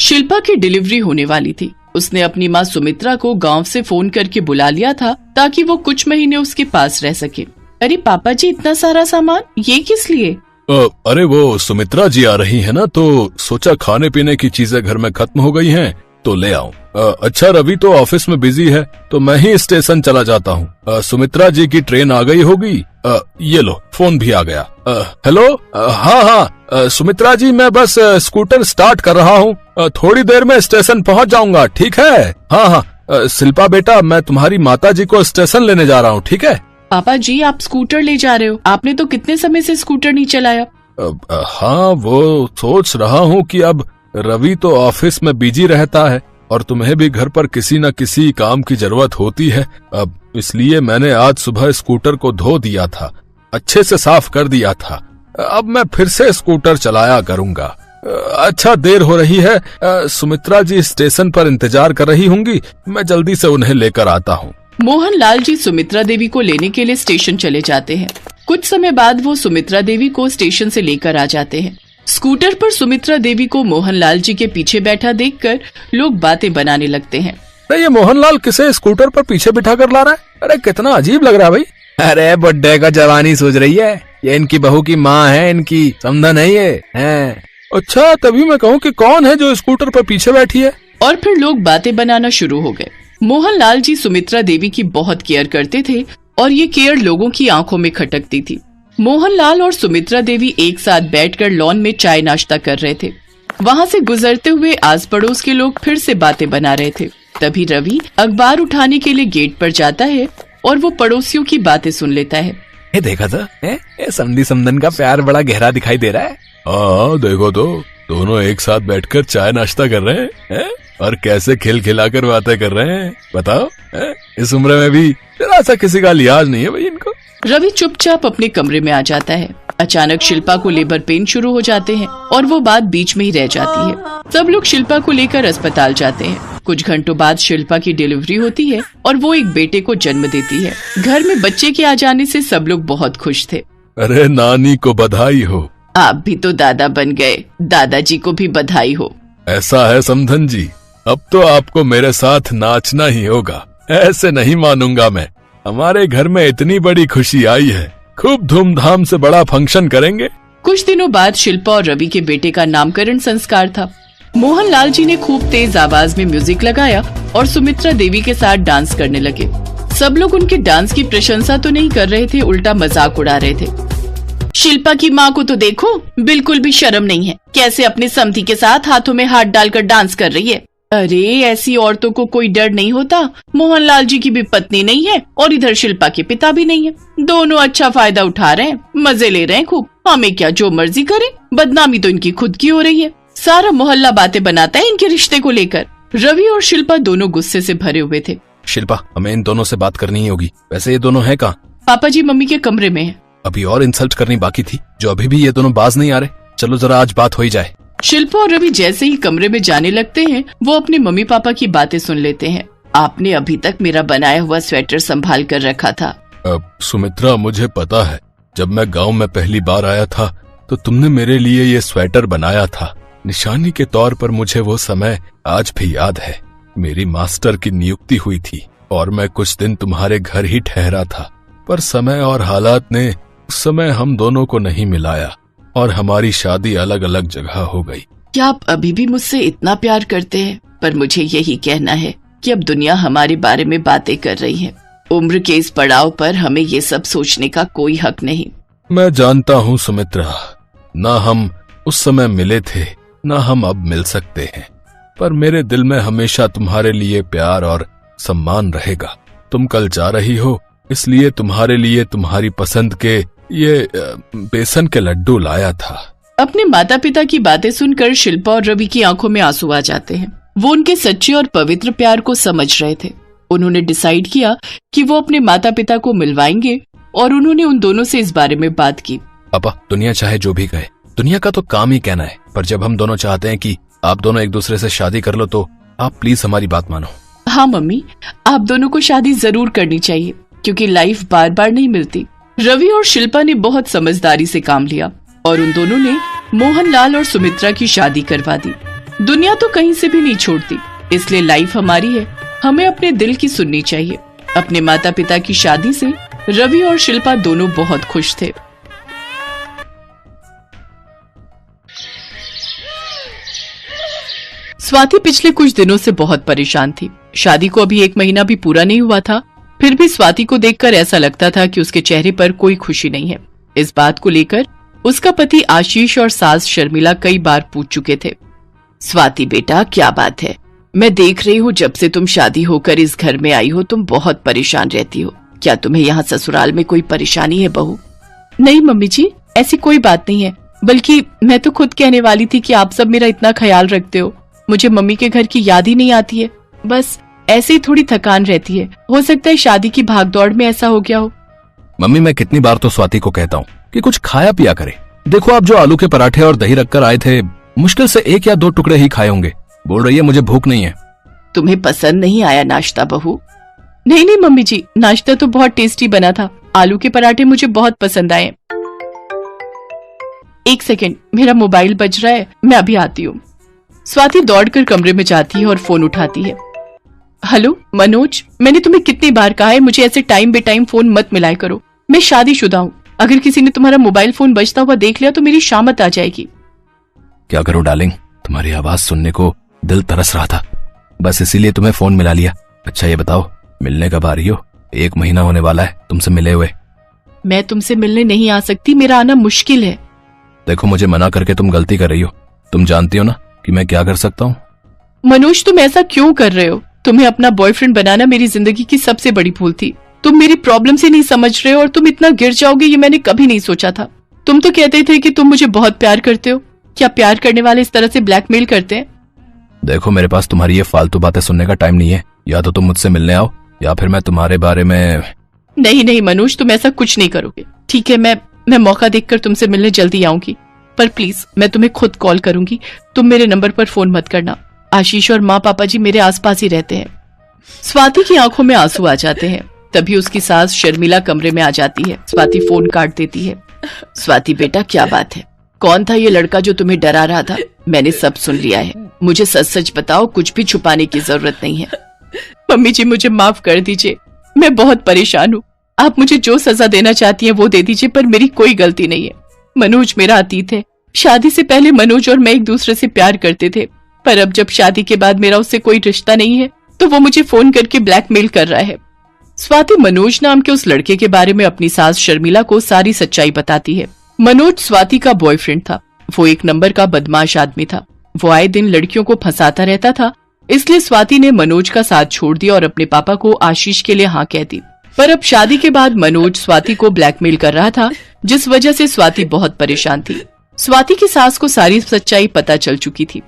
शिल्पा की डिलीवरी होने वाली थी। उसने अपनी माँ सुमित्रा को गांव से फोन करके बुला लिया था ताकि वो कुछ महीने उसके पास रह सके। अरे पापा जी, इतना सारा सामान ये किस लिए? अरे वो सुमित्रा जी आ रही है ना, तो सोचा खाने पीने की चीजें घर में खत्म हो गई हैं तो ले आऊं। अच्छा, रवि तो ऑफिस में बिजी है तो मैं ही स्टेशन चला जाता हूँ। सुमित्रा जी की ट्रेन आ गई होगी। ये लो, फोन भी आ गया। हेलो। हाँ, सुमित्रा जी, मैं बस स्कूटर स्टार्ट कर रहा हूँ, थोड़ी देर में स्टेशन पहुँच जाऊंगा, ठीक है? हाँ, शिल्पा बेटा, मैं तुम्हारी माता जी को स्टेशन लेने जा रहा हूँ, ठीक है? पापा जी, आप स्कूटर ले जा रहे हो? आपने तो कितने समय से स्कूटर नहीं चलाया। हाँ, वो सोच रहा हूँ कि अब रवि तो ऑफिस में बिजी रहता है और तुम्हें भी घर पर किसी न किसी काम की जरूरत होती है, अब इसलिए मैंने आज सुबह स्कूटर को धो दिया था, अच्छे से साफ कर दिया था। अब मैं फिर से स्कूटर चलाया करूंगा। अच्छा, देर हो रही है, सुमित्रा जी स्टेशन पर इंतजार कर रही होंगी, मैं जल्दी से उन्हें लेकर आता हूँ। मोहनलाल जी सुमित्रा देवी को लेने के लिए स्टेशन चले जाते हैं। कुछ समय बाद वो सुमित्रा देवी को स्टेशन से लेकर आ जाते हैं। स्कूटर पर सुमित्रा देवी को मोहनलाल जी के पीछे बैठा देखकर लोग बातें बनाने लगते हैं। अरे ये मोहनलाल किसे स्कूटर पर पीछे बिठा कर ला रहा है? अरे कितना अजीब लग रहा है भाई। अरे बुड्ढे का जवानी सोच रही है, ये इनकी बहू की माँ है, इनकी समधन है ये है। अच्छा, तभी मैं कहूँ कि कौन है जो स्कूटर पर पीछे बैठी है। और फिर लोग बातें बनाना शुरू हो गए। मोहनलाल जी सुमित्रा देवी की बहुत केयर करते थे और ये केयर लोगों की आंखों में खटकती थी। मोहनलाल और सुमित्रा देवी एक साथ बैठकर लॉन में चाय नाश्ता कर रहे थे। वहाँ से गुजरते हुए आस पड़ोस के लोग फिर से बातें बना रहे थे। तभी रवि अखबार उठाने के लिए गेट पर जाता है और वो पड़ोसियों की बातें सुन लेता है। ये देखा था, ये समधी समधन का प्यार बड़ा गहरा दिखाई दे रहा है। हाँ, देखो तो दोनों एक साथ बैठकर चाय नाश्ता कर रहे हैं और कैसे खिलखिलाकर बातें कर रहे हैं। बताओ, इस उम्र में भी जरा सा किसी का लिहाज नहीं है भाई इनको। रवि चुपचाप अपने कमरे में आ जाता है। अचानक शिल्पा को लेबर पेन शुरू हो जाते हैं और वो बात बीच में ही रह जाती है। सब लोग शिल्पा को लेकर अस्पताल जाते हैं। कुछ घंटों बाद शिल्पा की डिलीवरी होती है और वो एक बेटे को जन्म देती है। घर में बच्चे के आ जाने से सब लोग बहुत खुश थे। अरे नानी को बधाई हो। आप भी तो दादा बन गए, दादाजी को भी बधाई हो। ऐसा है समधन जी, अब तो आपको मेरे साथ नाचना ही होगा, ऐसे नहीं मानूंगा मैं। हमारे घर में इतनी बड़ी खुशी आई है, खूब धूमधाम से बड़ा फंक्शन करेंगे। कुछ दिनों बाद शिल्पा और रवि के बेटे का नामकरण संस्कार था। मोहनलाल जी ने खूब तेज आवाज में म्यूजिक लगाया और सुमित्रा देवी के साथ डांस करने लगे। सब लोग उनके डांस की प्रशंसा तो नहीं कर रहे थे, उल्टा मजाक उड़ा रहे थे। शिल्पा की माँ को तो देखो, बिल्कुल भी शर्म नहीं है, कैसे अपने समधी के साथ हाथों में हाथ डालकर डांस कर रही है। अरे ऐसी औरतों को कोई डर नहीं होता। मोहनलाल जी की भी पत्नी नहीं है और इधर शिल्पा के पिता भी नहीं है। दोनों अच्छा फायदा उठा रहे हैं, मजे ले रहे हैं खूब। हमें क्या, जो मर्जी करें, बदनामी तो इनकी खुद की हो रही है। सारा मोहल्ला बातें बनाता है इनके रिश्ते को लेकर। रवि और शिल्पा दोनों गुस्से से भरे हुए थे। शिल्पा, हमें इन दोनों से बात करनी ही होगी। वैसे ये दोनों हैं कहाँ? पापा जी मम्मी के कमरे में है। अभी और इंसल्ट करनी बाकी थी, जो अभी भी ये दोनों बाज नहीं आ रहे। चलो जरा आज बात हो ही जाए। शिल्पा और रवि जैसे ही कमरे में जाने लगते हैं, वो अपने मम्मी पापा की बातें सुन लेते हैं। आपने अभी तक मेरा बनाया हुआ स्वेटर संभाल कर रखा था। सुमित्रा, मुझे पता है, जब मैं गांव में पहली बार आया था तो तुमने मेरे लिए ये स्वेटर बनाया था। निशानी के तौर पर मुझे वो समय आज भी याद है। मेरी मास्टर की नियुक्ति हुई थी और मैं कुछ दिन तुम्हारे घर ही ठहरा था, पर समय और हालात ने उस समय हम दोनों को नहीं मिलाया और हमारी शादी अलग अलग जगह हो गई। क्या आप अभी भी मुझसे इतना प्यार करते हैं? पर मुझे यही कहना है कि अब दुनिया हमारे बारे में बातें कर रही है। उम्र के इस पड़ाव पर हमें ये सब सोचने का कोई हक नहीं। मैं जानता हूँ सुमित्रा, ना हम उस समय मिले थे, ना हम अब मिल सकते हैं, पर मेरे दिल में हमेशा तुम्हारे लिए प्यार और सम्मान रहेगा। तुम कल जा रही हो, इसलिए तुम्हारे लिए तुम्हारी पसंद के ये बेसन के लड्डू लाया था। अपने माता पिता की बातें सुनकर शिल्पा और रवि की आंखों में आंसू आ जाते हैं। वो उनके सच्चे और पवित्र प्यार को समझ रहे थे। उन्होंने डिसाइड किया कि वो अपने माता पिता को मिलवाएंगे और उन्होंने उन दोनों से इस बारे में बात की। पापा, दुनिया चाहे जो भी कहे, दुनिया का तो काम ही कहना है, पर जब हम दोनों चाहते हैं कि आप दोनों एक दूसरे से शादी कर लो, तो आप प्लीज हमारी बात मानो। हाँ मम्मी, आप दोनों को शादी जरूर करनी चाहिए, क्योंकि लाइफ बार बार नहीं मिलती। रवि और शिल्पा ने बहुत समझदारी से काम लिया और उन दोनों ने मोहनलाल और सुमित्रा की शादी करवा दी। दुनिया तो कहीं से भी नहीं छोड़ती, इसलिए लाइफ हमारी है, हमें अपने दिल की सुननी चाहिए। अपने माता पिता की शादी से रवि और शिल्पा दोनों बहुत खुश थे। स्वाति पिछले कुछ दिनों से बहुत परेशान थी। शादी को अभी 1 महीना भी पूरा नहीं हुआ था, फिर भी स्वाति को देखकर ऐसा लगता था कि उसके चेहरे पर कोई खुशी नहीं है। इस बात को लेकर उसका पति आशीष और सास शर्मिला कई बार पूछ चुके थे। स्वाति बेटा, क्या बात है? मैं देख रही हूँ जब से तुम शादी होकर इस घर में आई हो तुम बहुत परेशान रहती हो। क्या तुम्हें यहाँ ससुराल में कोई परेशानी है बहू? नहीं मम्मी जी, ऐसी कोई बात नहीं है, बल्कि मैं तो खुद कहने वाली थी कि आप सब मेरा इतना ख्याल रखते हो, मुझे मम्मी के घर की याद ही नहीं आती है। बस ऐसे ही थोड़ी थकान रहती है, हो सकता है शादी की भागदौड़ में ऐसा हो गया हो। मम्मी, मैं कितनी बार तो स्वाति को कहता हूँ कि कुछ खाया पिया करे। देखो, आप जो आलू के पराठे और दही रखकर आए थे, मुश्किल से 1 या 2 टुकड़े ही खाए होंगे। बोल रही है मुझे भूख नहीं है। तुम्हें पसंद नहीं आया नाश्ता बहू? नहीं नहीं मम्मी जी, नाश्ता तो बहुत टेस्टी बना था, आलू के पराठे मुझे बहुत पसंद आए। 1 सेकेंड, मेरा मोबाइल बज रहा है, मैं अभी आती हूँ। स्वाति दौड़कर कमरे में जाती है और फोन उठाती है। हेलो मनोज, मैंने तुम्हें कितनी बार कहा है मुझे ऐसे टाइम बे टाइम फोन मत मिलाया करो। मैं शादीशुदा हूँ, अगर किसी ने तुम्हारा मोबाइल फोन बजता हुआ देख लिया तो मेरी शामत आ जाएगी। क्या करूं डार्लिंग, तुम्हारी आवाज सुनने को दिल तरस रहा था, बस इसीलिए तुम्हें फोन मिला लिया। अच्छा ये बताओ, मिलने कब आ रही हो? 1 महीना होने वाला है तुमसे मिले हुए। मैं तुमसे मिलने नहीं आ सकती, मेरा आना मुश्किल है। देखो, मुझे मना करके तुम गलती कर रही हो। तुम जानती हो ना कि मैं क्या कर सकता हूँ। मनोज, तुम ऐसा क्यों कर रहे हो? तुम्हें अपना बॉयफ्रेंड बनाना मेरी जिंदगी की सबसे बड़ी भूल थी। तुम मेरी प्रॉब्लम से नहीं समझ रहे हो और तुम इतना गिर जाओगे ये मैंने कभी नहीं सोचा था। तुम तो कहते थे कि तुम मुझे बहुत प्यार करते हो। क्या प्यार करने वाले इस तरह से ब्लैकमेल करते हैं? देखो, मेरे पास तुम्हारी ये फालतू बातें सुनने का टाइम नहीं है। या तो तुम मुझसे मिलने आओ या फिर मैं तुम्हारे बारे में। नहीं नहीं मनोज, तुम ऐसा कुछ नहीं करोगे। ठीक है, मैं मौका देखकर तुमसे मिलने जल्दी आऊंगी, पर प्लीज मैं तुम्हें खुद कॉल करूंगी। तुम मेरे नंबर पर फोन मत करना। आशीष और माँ पापा जी मेरे आसपास ही रहते हैं। स्वाति की आंखों में आंसू आ जाते हैं। तभी उसकी सास शर्मिला कमरे में आ जाती है। स्वाति फोन काट देती है। स्वाति बेटा, क्या बात है? कौन था ये लड़का जो तुम्हें डरा रहा था? मैंने सब सुन लिया है, मुझे सच सच बताओ, कुछ भी छुपाने की जरूरत नहीं है। मम्मी जी मुझे माफ कर दीजिए, मैं बहुत परेशान हूँ। आप मुझे जो सजा देना चाहती हैं वो दे दीजिए, पर मेरी कोई गलती नहीं है। मनोज मेरा अतीत है। शादी से पहले मनोज और मैं एक दूसरे से प्यार करते थे, पर अब जब शादी के बाद मेरा उससे कोई रिश्ता नहीं है तो वो मुझे फोन करके ब्लैकमेल कर रहा है। स्वाति मनोज नाम के उस लड़के के बारे में अपनी सास शर्मिला को सारी सच्चाई बताती है। मनोज स्वाति का बॉयफ्रेंड था। वो 1 नंबर का बदमाश आदमी था। वो आए दिन लड़कियों को फंसाता रहता था, इसलिए स्वाति ने मनोज का साथ छोड़ दिया और अपने पापा को आशीष के लिए हाँ कह दी। पर अब शादी के बाद मनोज स्वाति को ब्लैकमेल कर रहा था, जिस वजह से स्वाति बहुत परेशान थी। स्वाति की सास को सारी सच्चाई पता चल चुकी थी।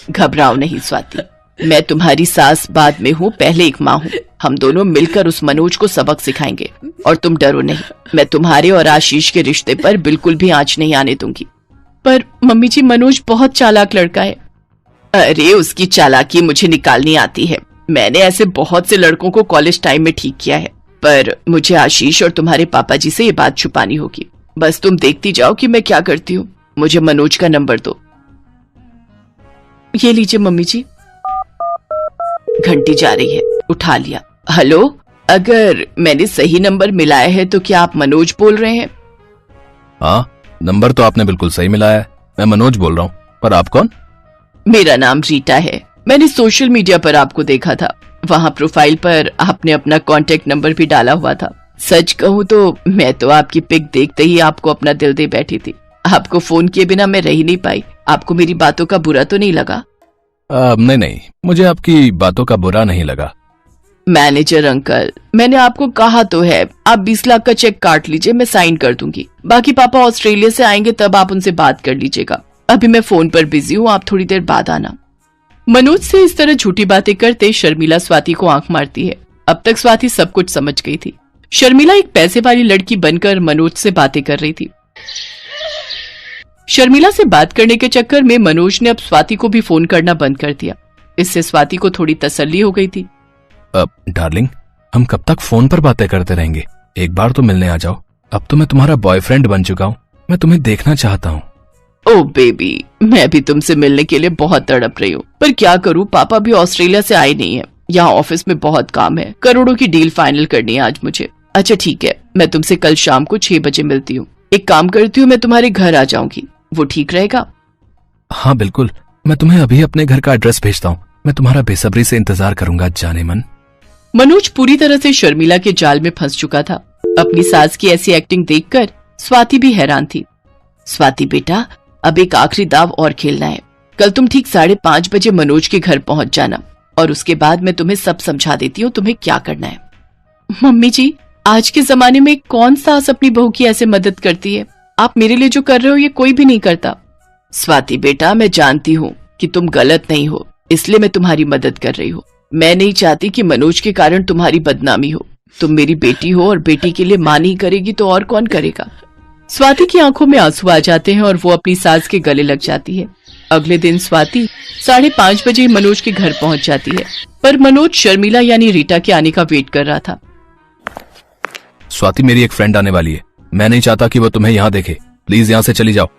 घबराओ नहीं स्वाति, मैं तुम्हारी सास बाद में हूँ, पहले एक माँ हूँ। हम दोनों मिलकर उस मनोज को सबक सिखाएंगे और तुम डरो नहीं। मैं तुम्हारे और आशीष के रिश्ते पर बिल्कुल भी आंच नहीं आने दूंगी। पर मम्मी जी, मनोज बहुत चालाक लड़का है। अरे उसकी चालाकी मुझे निकालनी आती है। मैंने ऐसे बहुत से लड़कों को कॉलेज टाइम में ठीक किया है, पर मुझे आशीष और तुम्हारे पापा जी से ये बात छुपानी होगी। बस तुम देखती जाओ कि मैं क्या करती हूँ। मुझे मनोज का नंबर दो। ये लीजिए मम्मी जी। घंटी जा रही है, उठा लिया। हेलो, अगर मैंने सही नंबर मिलाया है तो क्या आप मनोज बोल रहे हैं? हाँ, नंबर तो आपने बिल्कुल सही मिलाया है। मैं मनोज बोल रहा हूँ, पर आप कौन? मेरा नाम रीटा है। मैंने सोशल मीडिया पर आपको देखा था। वहाँ प्रोफाइल पर आपने अपना कांटेक्ट नंबर भी डाला हुआ था। सच कहूँ तो मैं तो आपकी पिक देखते ही आपको अपना दिल दे बैठी थी। आपको फोन किए बिना मैं रह ही नहीं पाई। आपको मेरी बातों का बुरा तो नहीं लगा? नहीं, मुझे आपकी बातों का बुरा नहीं लगा। मैनेजर अंकल, मैंने आपको कहा तो है, आप 20 लाख का चेक काट लीजिए, मैं साइन कर दूंगी। बाकी पापा ऑस्ट्रेलिया से आएंगे तब आप उनसे बात कर लीजिएगा। अभी मैं फोन पर बिजी हूँ, आप थोड़ी देर बाद आना। मनोज से इस तरह झूठी बातें करते शर्मिला स्वाति को आंख मारती है। अब तक स्वाति सब कुछ समझ गई थी। शर्मिला एक पैसे वाली लड़की बनकर मनोज से बातें कर रही थी। शर्मिला से बात करने के चक्कर में मनोज ने अब स्वाति को भी फोन करना बंद कर दिया। इससे स्वाति को थोड़ी तसल्ली हो गई थी। डार्लिंग, हम कब तक फोन पर बातें करते रहेंगे? एक बार तो मिलने आ जाओ। अब तो मैं तुम्हारा बॉयफ्रेंड बन चुका हूँ, मैं तुम्हें देखना चाहता हूँ। ओ बेबी, मैं भी तुमसे मिलने के लिए बहुत तड़प रही हूँ, पर क्या करूँ, पापा भी ऑस्ट्रेलिया से आए नहीं है। यहाँ ऑफिस में बहुत काम है, करोड़ों की डील फाइनल करनी है आज मुझे। अच्छा ठीक है, मैं तुमसे कल शाम को 6 बजे मिलती हूँ। एक काम करती हूँ, मैं तुम्हारे घर आ जाऊंगी, वो ठीक रहेगा? हाँ बिल्कुल, मैं तुम्हें अभी अपने घर का एड्रेस भेजता हूँ। मैं तुम्हारा बेसब्री से इंतजार करूंगा जाने मन। मनोज पूरी तरह से शर्मिला के जाल में फंस चुका था। अपनी सास की ऐसी एक्टिंग देखकर स्वाति भी हैरान थी। स्वाति बेटा, अब एक आखिरी दाव और खेलना है। कल तुम ठीक 5:30 बजे मनोज के घर पहुंच जाना और उसके बाद मैं तुम्हें सब समझा देती हूँ तुम्हें क्या करना है। मम्मी जी, आज के जमाने में कौन सास अपनी बहू की ऐसे मदद करती है? आप मेरे लिए जो कर रहे हो ये कोई भी नहीं करता। स्वाति बेटा, मैं जानती हूँ कि तुम गलत नहीं हो, इसलिए मैं तुम्हारी मदद कर रही हूँ। मैं नहीं चाहती कि मनोज के कारण तुम्हारी बदनामी हो। तुम मेरी बेटी हो और बेटी के लिए मां नहीं करेगी तो और कौन करेगा। स्वाति की आंखों में आंसू आ जाते हैं और वो अपनी सास के गले लग जाती है। अगले दिन स्वाति 5:30 बजे मनोज के घर पहुंच जाती है, पर मनोज शर्मिला यानी रीटा के आने का वेट कर रहा था। स्वाति, मेरी एक फ्रेंड आने वाली है, मैं नहीं चाहता कि वो तुम्हें यहाँ देखे। प्लीज यहाँ से चली जाओ।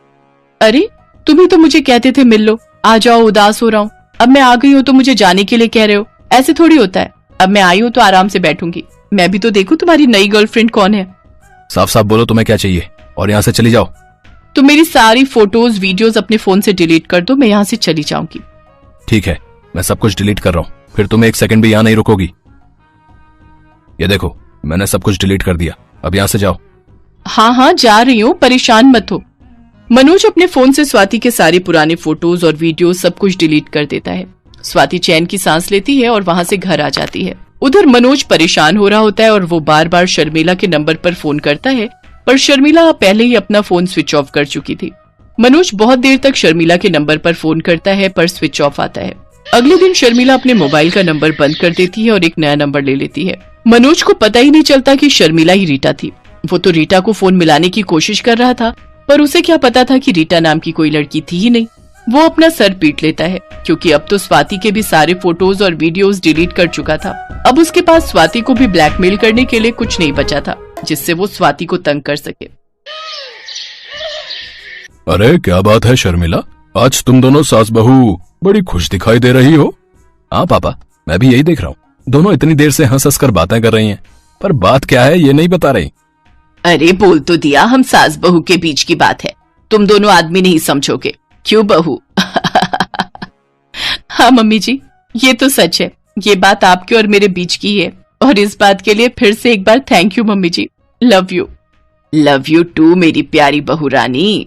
अरे, तुम ही तो मुझे कहते थे मिल लो, आ जाओ, उदास हो रहा हूँ। अब मैं आ गई हूँ तो मुझे जाने के लिए कह रहे हो? ऐसे थोड़ी होता है। अब मैं आई हूँ तो आराम से बैठूंगी। मैं भी तो देखूं तुम्हारी नई गर्लफ्रेंड कौन है। साफ साफ बोलो तुम्हें क्या चाहिए और यहाँ से चली जाओ। तुम मेरी सारी फोटोज वीडियोस अपने फोन से डिलीट कर दो, मैं यहाँ से चली जाऊंगी। ठीक है, मैं सब कुछ डिलीट कर रहा हूँ, फिर तुम एक सेकंड भी यहाँ नहीं रुकोगी। ये देखो, मैंने सब कुछ डिलीट कर दिया, अब यहाँ से जाओ। हाँ जा रही हूँ, परेशान मत हो। मनोज अपने फोन से स्वाति के सारे पुराने फोटोज और वीडियो सब कुछ डिलीट कर देता है। स्वाति चैन की सांस लेती है और वहाँ से घर आ जाती है। उधर मनोज परेशान हो रहा होता है और वो बार बार शर्मिला के नंबर पर फोन करता है, पर शर्मिला पहले ही अपना फोन स्विच ऑफ कर चुकी थी। मनोज बहुत देर तक शर्मिला के नंबर पर फोन करता है पर स्विच ऑफ आता है। अगले दिन शर्मिला अपने मोबाइल का नंबर बंद कर देती है और एक नया नंबर ले लेती है। मनोज को पता ही नहीं चलता कि शर्मिला ही रीटा थी। वो तो रीटा को फोन मिलाने की कोशिश कर रहा था, पर उसे क्या पता था कि रीटा नाम की कोई लड़की थी ही नहीं। वो अपना सर पीट लेता है क्योंकि अब तो स्वाति के भी सारे फोटोज और वीडियोस डिलीट कर चुका था। अब उसके पास स्वाति को भी ब्लैकमेल करने के लिए कुछ नहीं बचा था जिससे वो स्वाति को तंग कर सके। अरे क्या बात है शर्मिला, आज तुम दोनों सास बहू बड़ी खुश दिखाई दे रही हो। हाँ पापा, मैं भी यही देख रहा हूँ। दोनों इतनी देर से हंस हंस कर बातें कर रही हैं, पर बात क्या है ये नहीं बता रही। अरे बोल तो दिया, हम सास बहू के बीच की बात है, तुम दोनों आदमी नहीं समझोगे, क्यों बहू? हाँ मम्मी जी, ये तो सच है, ये बात आपके और मेरे बीच की है और इस बात के लिए फिर से एक बार thank you mummy ji. Love you. Love you too मेरी प्यारी बहू रानी।